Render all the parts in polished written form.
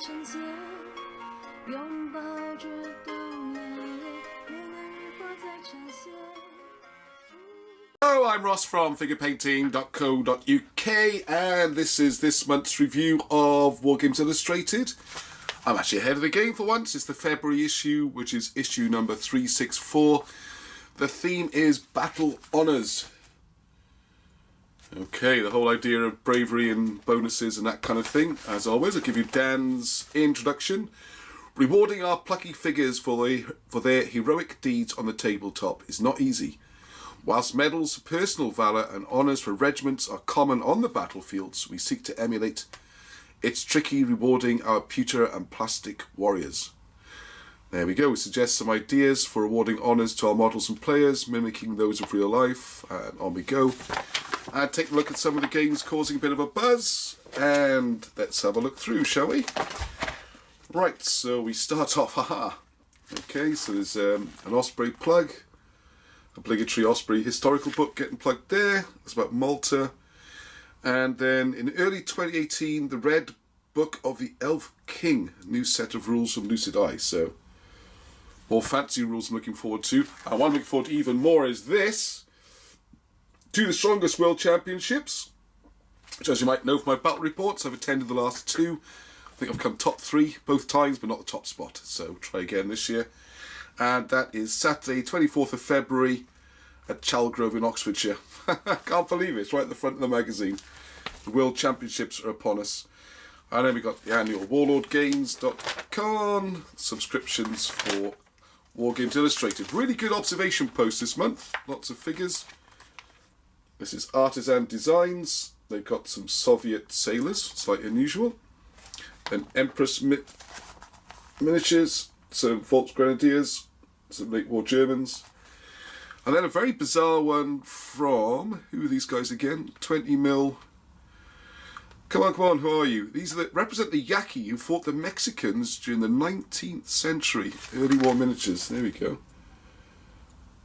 呈现，拥抱着冬眼泪，年年日光在呈现。Hello, I'm Ross from figurepainting.co.uk, and this is this month's review of Wargames Illustrated. I'm actually ahead of the game for once. It's the February issue, which is issue number 364. The theme is Battle Honours. Okay, the whole idea of bravery and bonuses and that kind of thing. As always, I'll give you Dan's introduction. Rewarding our plucky figures for their heroic deeds on the tabletop is not easy. Whilst medals for personal valour and honours for regiments are common on the battlefields we seek to emulate, it's tricky rewarding our pewter and plastic warriors. There we go. We suggest some ideas for awarding honours to our models and players, mimicking those of real life. And on we go. And take a look at some of the games causing a bit of a buzz. And let's have a look through, shall we? Right, so we start off. Haha. Okay, so there's an Osprey plug. Obligatory Osprey historical book getting plugged there. It's about Malta. And then in early 2018, the Red Book of the Elf King, a new set of rules from Lucid Eye. So more fancy rules I'm looking forward to. And one I'm looking forward to even more is this. To the Strongest World Championships, which, as you might know from my battle reports, I've attended the last two. I think I've come top 3 both times, but not the top spot. So try again this year. And that is Saturday, 24th of February at Chalgrove in Oxfordshire. I can't believe it. It's right at the front of the magazine. The World Championships are upon us. And then we got the annual warlordgames.com subscriptions for Wargames Illustrated. Really good observation post this month. Lots of figures. This is Artisan Designs. They've got some Soviet sailors, slightly unusual. Then Empress miniatures, some Volksgrenadiers, some late war Germans. And then a very bizarre one from, who are these guys again? 20mm. Come on, who are you? These are that represent the Yaqui who fought the Mexicans during the 19th century. Early war miniatures, there we go.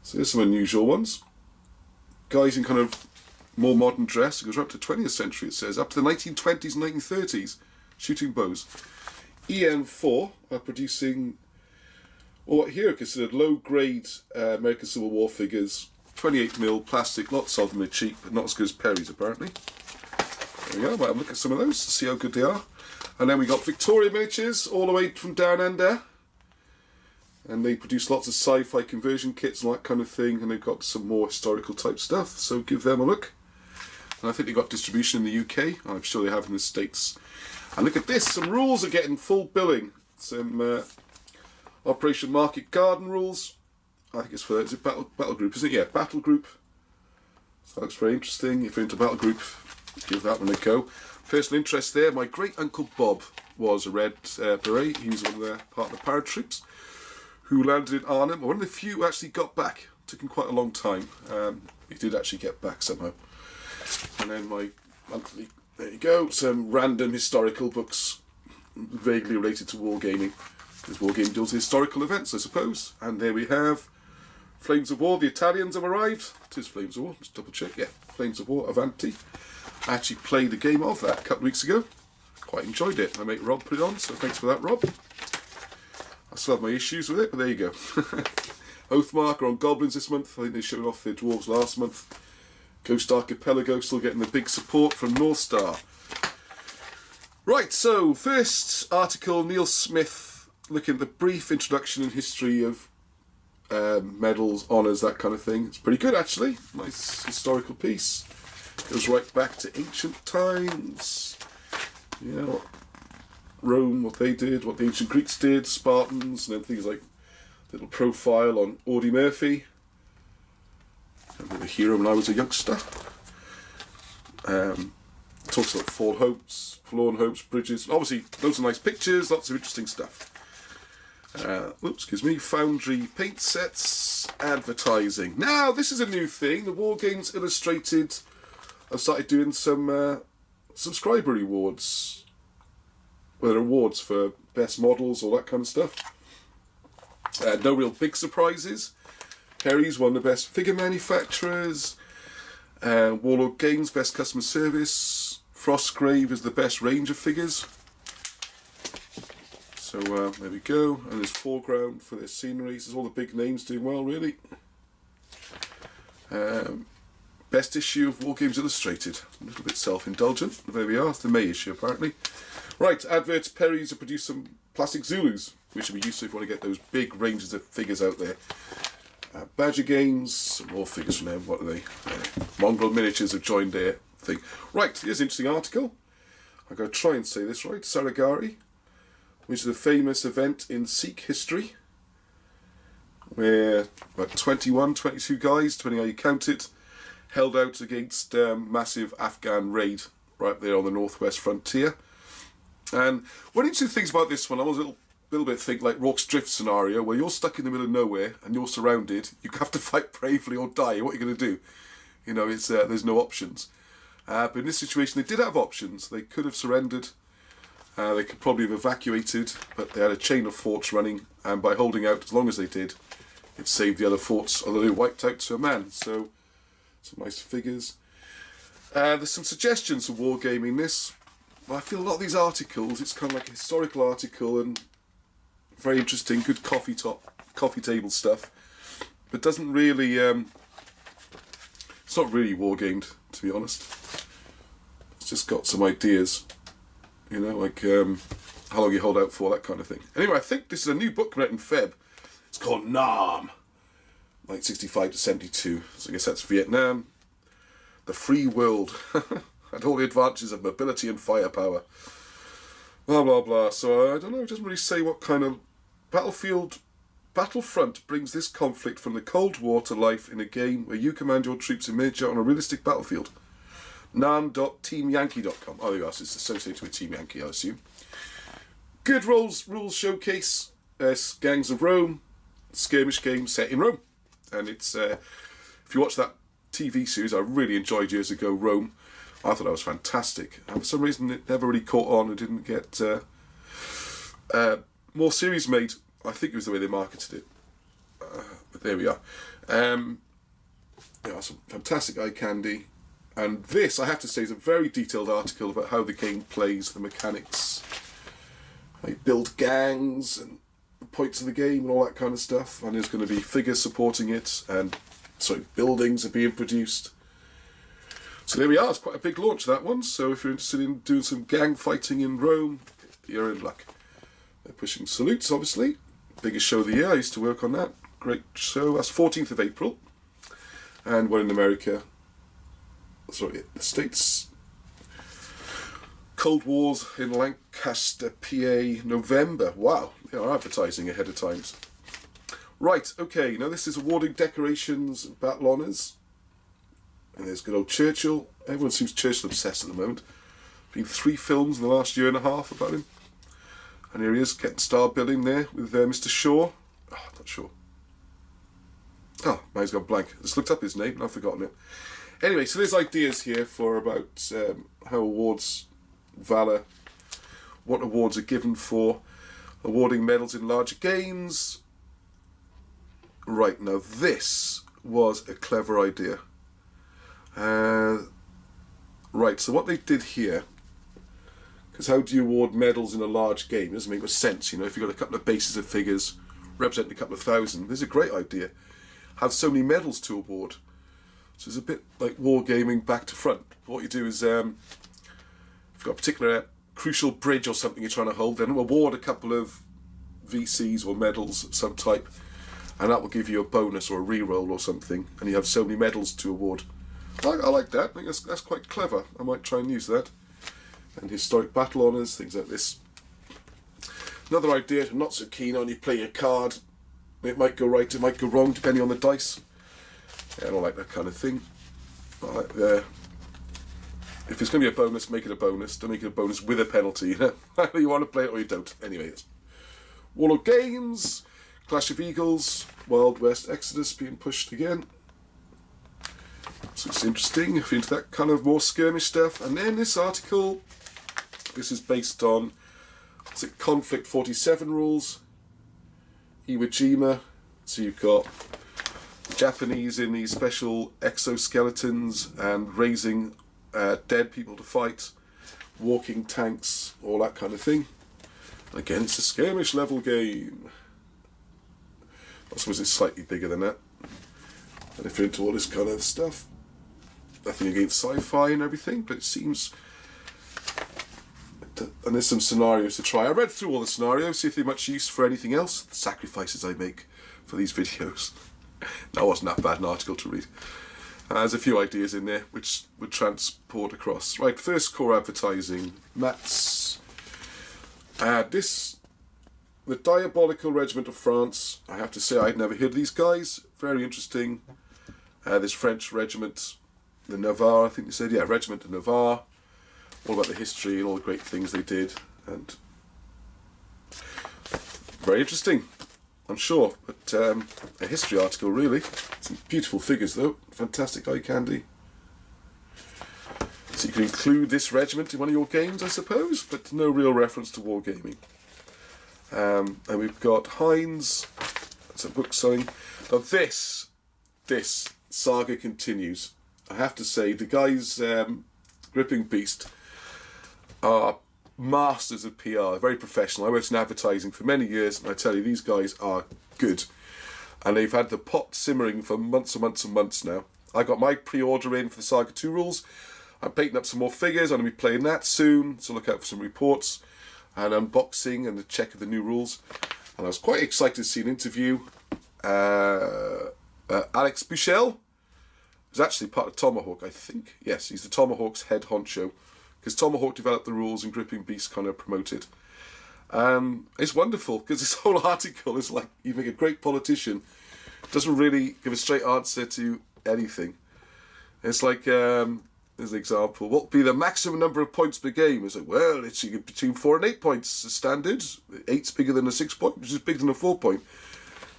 So there's some unusual ones. Guys in kind of more modern dress. It goes up to 20th century, it says. Up to the 1920s and 1930s. Shooting bows. EM4 are producing what here are considered low-grade American Civil War figures. 28mm plastic, lots of them are cheap, but not as good as Perry's apparently. There we go, might have a look at some of those to see how good they are. And then we got Victoria Miniatures, all the way from down under. And they produce lots of sci-fi conversion kits and that kind of thing, and they've got some more historical type stuff, so give them a look. And I think they've got distribution in the UK, I'm sure they have in the States. And look at this, some rules are getting full billing. Some Operation Market Garden rules. I think it's for, is it Battle Group, isn't it? Yeah, Battle Group. So that looks very interesting. If you're into Battle Group, give that one a go. Personal interest there, my great uncle Bob was a Red Beret. He was one of the part of the paratroops who landed in Arnhem. One of the few who actually got back. It took him quite a long time. He did actually get back somehow. And then my monthly, there you go, some random historical books vaguely related to wargaming. Because wargaming deals with historical events, I suppose. And there we have Flames of War. The Italians have arrived. It is Flames of War, just double check. Yeah, Flames of War, Avanti. I actually played the game of that a couple of weeks ago. Quite enjoyed it. My mate Rob put it on, so thanks for that, Rob. I still have my issues with it, but there you go. Oathmarker on Goblins this month. I think they showed off their dwarves last month. Ghost Archipelago still getting the big support from North Star. Right, so first article, Neil Smith, looking at the brief introduction and history of medals, honours, that kind of thing. It's pretty good actually. Nice historical piece. Goes right back to ancient times. Yeah, what Rome, what they did, what the ancient Greeks did, Spartans, and then things like little profile on Audie Murphy. I was a hero when I was a youngster. Talks about forlorn hopes, bridges. Obviously, loads of nice pictures, lots of interesting stuff. Excuse me, Foundry paint sets, advertising. Now, this is a new thing. The Wargames Illustrated have started doing some subscriber rewards. Well, they're awards for best models, all that kind of stuff. No real big surprises. Perry's one of the best figure manufacturers. Warlord Games, best customer service. Frostgrave is the best range of figures. So there we go, and there's foreground for their sceneries. There's all the big names doing well, really. Best issue of Wargames Illustrated. A little bit self-indulgent. There we are, it's the May issue apparently. Right, adverts, Perry's have produced some plastic Zulus, which would be useful if you want to get those big ranges of figures out there. Badger Games, some more figures from them. What are they? Mongrel Miniatures have joined their thing. Right, here's an interesting article. I'm going to try and say this right. Saragari, which is a famous event in Sikh history, where about 21, 22 guys, depending how you count it, held out against massive Afghan raid right there on the northwest frontier. And one interesting things about this one, I was a little bit think like Rorke's Drift scenario, where you're stuck in the middle of nowhere and you're surrounded. You have to fight bravely or die. What are you going to do? You know, it's there's no options. But in this situation, they did have options. They could have surrendered. They could probably have evacuated, but they had a chain of forts running, and by holding out as long as they did, it saved the other forts, although they wiped out to a man. So, some nice figures. There's some suggestions for wargaming this. I feel a lot of these articles, it's kind of like a historical article and very interesting, good coffee table stuff, but doesn't really, it's not really wargamed, to be honest. It's just got some ideas, you know, like how long you hold out for, that kind of thing. Anyway, I think this is a new book coming out in Feb. It's called Nam, like 65 to 72, so I guess that's Vietnam. The free world. And all the advantages of mobility and firepower. Blah, blah, blah. So, I don't know, it doesn't really say what kind of battlefront brings this conflict from the Cold War to life in a game where you command your troops in miniature on a realistic battlefield. Nam.teamyankee.com. Oh, there you are, so it's associated with Team Yankee, I assume. Good rules showcase. Gangs of Rome. Skirmish game set in Rome. And it's, if you watch that TV series I really enjoyed years ago, Rome, I thought that was fantastic. And for some reason it never really caught on and didn't get more series made. I think it was the way they marketed it. But there we are. Yeah, some fantastic eye candy. And this, I have to say, is a very detailed article about how the game plays, the mechanics. How you build gangs and the points of the game and all that kind of stuff. And there's going to be figures supporting it, and buildings are being produced. So there we are, it's quite a big launch, that one. So if you're interested in doing some gang fighting in Rome, you're in luck. They're pushing Salutes, obviously. Biggest show of the year, I used to work on that. Great show, that's 14th of April. And one in America, sorry, the States. Cold Wars in Lancaster, PA, November. Wow, they are advertising ahead of times. Right, okay, now this is awarding decorations and battle honours. And there's good old Churchill. Everyone seems Churchill obsessed at the moment. Been 3 films in the last year and a half about him. And here he is, getting star billing there with Mr. Shaw. Oh, not sure. Oh, now he's gone blank. I just looked up his name and I've forgotten it. Anyway, so there's ideas here for about how awards, Valor, what awards are given for awarding medals in larger games. Right, now this was a clever idea. Right, so what they did here, because how do you award medals in a large game? It doesn't make much sense, you know, if you've got a couple of bases of figures representing a couple of thousand. This is a great idea. Have so many medals to award. So it's a bit like wargaming back to front. What you do is, if you've got a particular crucial bridge or something you're trying to hold, then award a couple of VCs or medals of some type, and that will give you a bonus or a reroll or something, and you have so many medals to award. I like that. I think that's quite clever. I might try and use that. And historic battle honours, things like this. Another idea I'm not so keen on, you play your card. It might go right, it might go wrong, depending on the dice. Yeah, I don't like that kind of thing. I like if it's going to be a bonus, make it a bonus. Don't make it a bonus with a penalty, you know? Either you want to play it or you don't. Anyway, it's Wargames, Clash of Eagles, Wild West Exodus being pushed again. So it's interesting if you're into that kind of more skirmish stuff. And then this article, this is based on, is it Konfikt 47 rules, Iwo Jima. So you've got Japanese in these special exoskeletons and raising dead people to fight, walking tanks, all that kind of thing. Again, it's a skirmish level game. I suppose it's slightly bigger than that. And if you're into all this kind of stuff, nothing against sci-fi and everything, but it seems... And there's some scenarios to try. I read through all the scenarios, see if they're much use for anything else. The sacrifices I make for these videos. That wasn't that bad an article to read. There's a few ideas in there which would transport across. Right, first core advertising. Mats. The Diabolical Regiment of France. I have to say I'd never heard of these guys. Very interesting. This French regiment, the Navarre, I think they said. Yeah, Regiment de Navarre. All about the history and all the great things they did. And very interesting, I'm sure. But a history article, really. Some beautiful figures, though. Fantastic eye candy. So you can include this regiment in one of your games, I suppose, but no real reference to wargaming. And we've got Heinz. That's a book selling. Now this saga continues. I have to say, the guys, Gripping Beast, are masters of PR. Very professional. I worked in advertising for many years, and I tell you, these guys are good. And they've had the pot simmering for months and months and months now. I got my pre-order in for the Saga 2 rules. I'm painting up some more figures. I'm going to be playing that soon, so look out for some reports and unboxing and the check of the new rules. And I was quite excited to see an interview. Alex Buchel is actually part of Tomahawk, I think. Yes, he's the Tomahawk's head honcho, because Tomahawk developed the rules and Gripping Beast kind of promoted. It's wonderful, because this whole article is like, you make a great politician, doesn't really give a straight answer to anything. It's like, as an example, what would be the maximum number of points per game? It's like, well, it's between 4 and 8 points as standard. 8's bigger than a 6 point, which is bigger than a 4 point.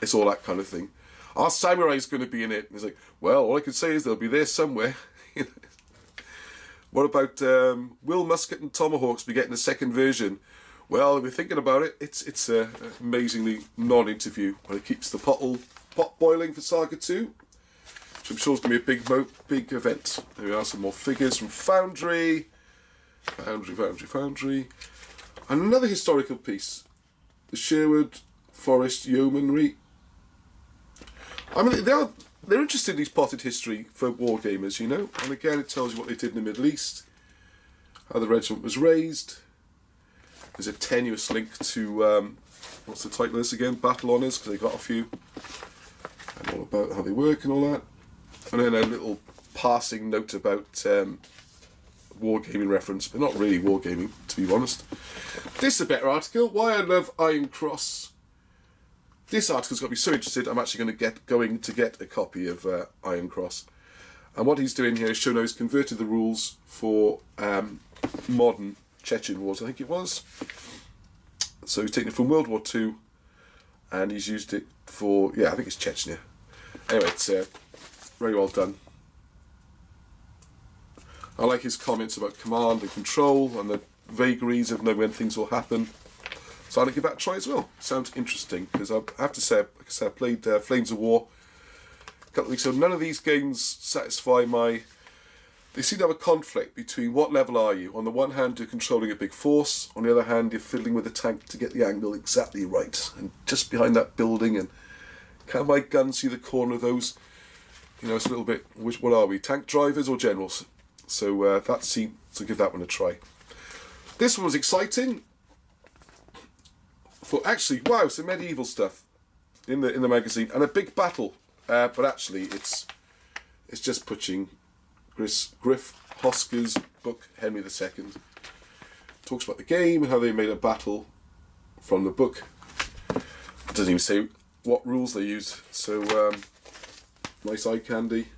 It's all that kind of thing. Our samurai's going to be in it. And it's like, well, all I can say is they'll be there somewhere. What about will Musket and Tomahawks be getting a second version? Well, we're thinking about it. It's an amazingly non-interview, but it keeps the pot boiling for Saga 2. Which I'm sure is going to be a big event. There we are, some more figures from Foundry. Foundry. And another historical piece. The Sherwood Forest Yeomanry. I mean, they're interested in these potted history for wargamers, you know. And again, it tells you what they did in the Middle East. How the regiment was raised. There's a tenuous link to, what's the title of this again? Battle Honours, because they got a few. And all about how they work and all that. And then a little passing note about wargaming reference, but not really wargaming, to be honest. This is a better article. Why I love Iron Cross. This article's got me so interested, I'm actually going to get a copy of Iron Cross. And what he's doing here is showing how he's converted the rules for modern Chechen wars, I think it was. So he's taken it from World War II, and he's used it for, yeah, I think it's Chechnya. Anyway, it's very well done. I like his comments about command and control and the vagaries of knowing when things will happen. So I'm going to give that a try as well. Sounds interesting, because I have to say, like I said, I played Flames of War a couple of weeks ago. None of these games satisfy my... They seem to have a conflict between what level are you. On the one hand, you're controlling a big force. On the other hand, you're fiddling with the tank to get the angle exactly right. And just behind that building, and can my gun see the corner of those? You know, it's a little bit, what are we, tank drivers or generals? So that seemed to give that one a try. This one was exciting. Actually, wow, some medieval stuff in the magazine and a big battle. But actually, it's just putting Griff Hosker's book, Henry II. Talks about the game and how they made a battle from the book. It doesn't even say what rules they used. So, nice eye candy.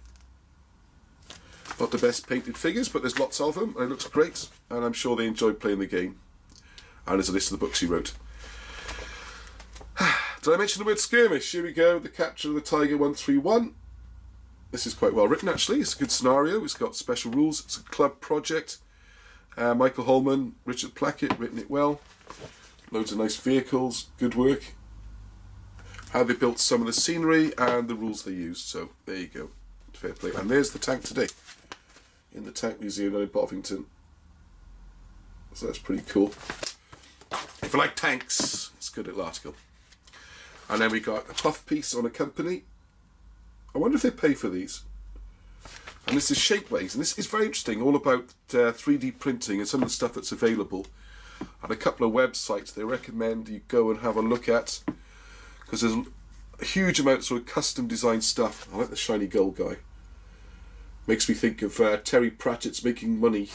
Not the best painted figures, but there's lots of them, and it looks great. And I'm sure they enjoyed playing the game. And there's a list of the books he wrote. Did I mention the word skirmish? Here we go. The Capture of the Tiger 131. This is quite well written, actually. It's a good scenario. It's got special rules. It's a club project. Michael Holman, Richard Plackett, written it well. Loads of nice vehicles. Good work. How they built some of the scenery and the rules they used. So there you go. Fair play. And there's the tank today. In the Tank Museum in Bovington. So that's pretty cool. If you like tanks, it's a good little article. And then we got a puff piece on a company. I wonder if they pay for these. And this is Shapeways, and this is very interesting, all about 3D printing and some of the stuff that's available. And a couple of websites they recommend you go and have a look at, because there's a huge amount of sort of custom designed stuff. I like the shiny gold guy. Makes me think of Terry Pratchett's Making Money.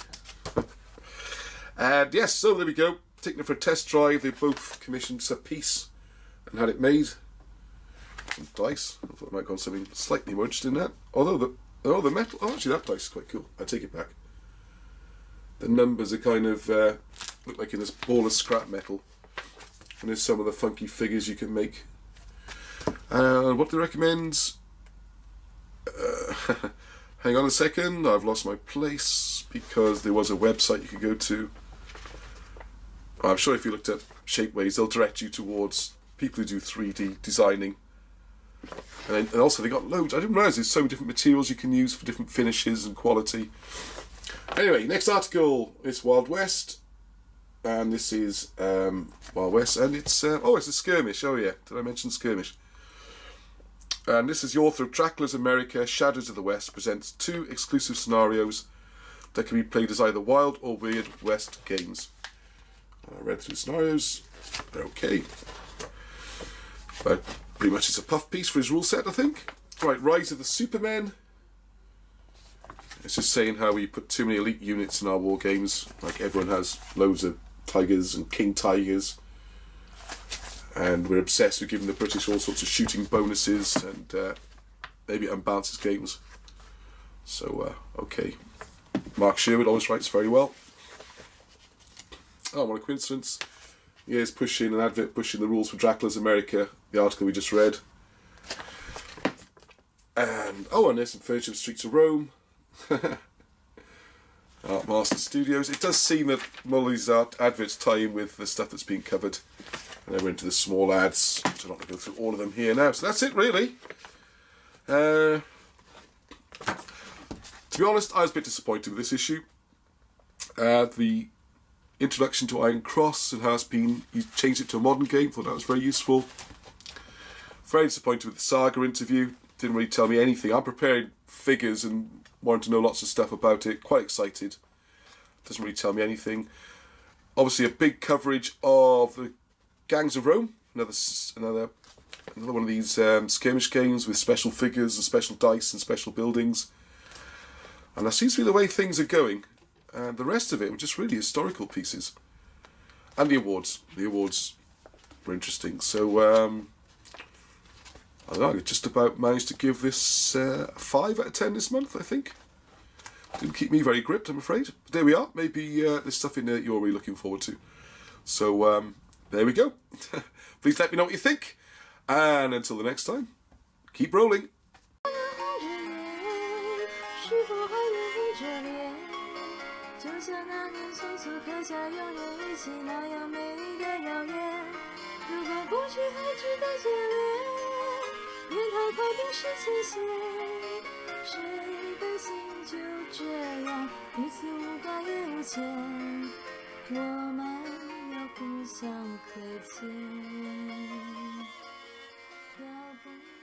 And yes, so there we go. Taking it for a test drive. They both commissioned a piece and had it made. Some dice. I thought I might go on something slightly more interesting than that. Although the metal. Oh, actually, that dice is quite cool. I take it back. The numbers are kind of look like in this ball of scrap metal. And there's some of the funky figures you can make. What do they recommend? Hang on a second, I've lost my place because there was a website you could go to. I'm sure if you looked at Shapeways, they'll direct you towards people who do 3D designing. And also they got loads. I didn't realise there's so many different materials you can use for different finishes and quality. Anyway, next article is Wild West. And this is Wild West, and it's it's a skirmish. Oh yeah, did I mention skirmish? And this is the author of Dracula's America, Shadows of the West, presents 2 exclusive scenarios that can be played as either Wild or Weird West games. I read through the scenarios. They're okay. But pretty much it's a puff piece for his rule set, I think. Right, Rise of the Supermen. It's just saying how we put too many elite units in our war games. Like everyone has loads of tigers and king tigers. And we're obsessed with giving the British all sorts of shooting bonuses, and maybe it unbalances games. So, okay. Mark Sherwood always writes very well. Oh, what a coincidence. Here's pushing an advert pushing the rules for Dracula's America, the article we just read. And there's some furniture of Streets of Rome. Art Master Studios. It does seem that Molly's adverts tie in with the stuff that's being covered. And then we're into the small ads, so I'm not going to go through all of them here now. So that's it, really. To be honest, I was a bit disappointed with this issue. The introduction to Iron Cross and how he changed it to a modern game. Thought that was very useful. Very disappointed with the Saga interview. Didn't really tell me anything. I'm preparing figures and wanted to know lots of stuff about it. Quite excited. Doesn't really tell me anything. Obviously, a big coverage of the Gangs of Rome, another one of these skirmish games with special figures and special dice and special buildings. And that seems to be the way things are going. And the rest of it were just really historical pieces. And the awards. The awards were interesting. So, I don't know, I just about managed to give this 5 out of 10 this month, I think. Didn't keep me very gripped, I'm afraid. But there we are. Maybe there's stuff in there you're really looking forward to. So, there we go. Please let me know what you think. And until the next time, keep rolling.互相亏欠，要不。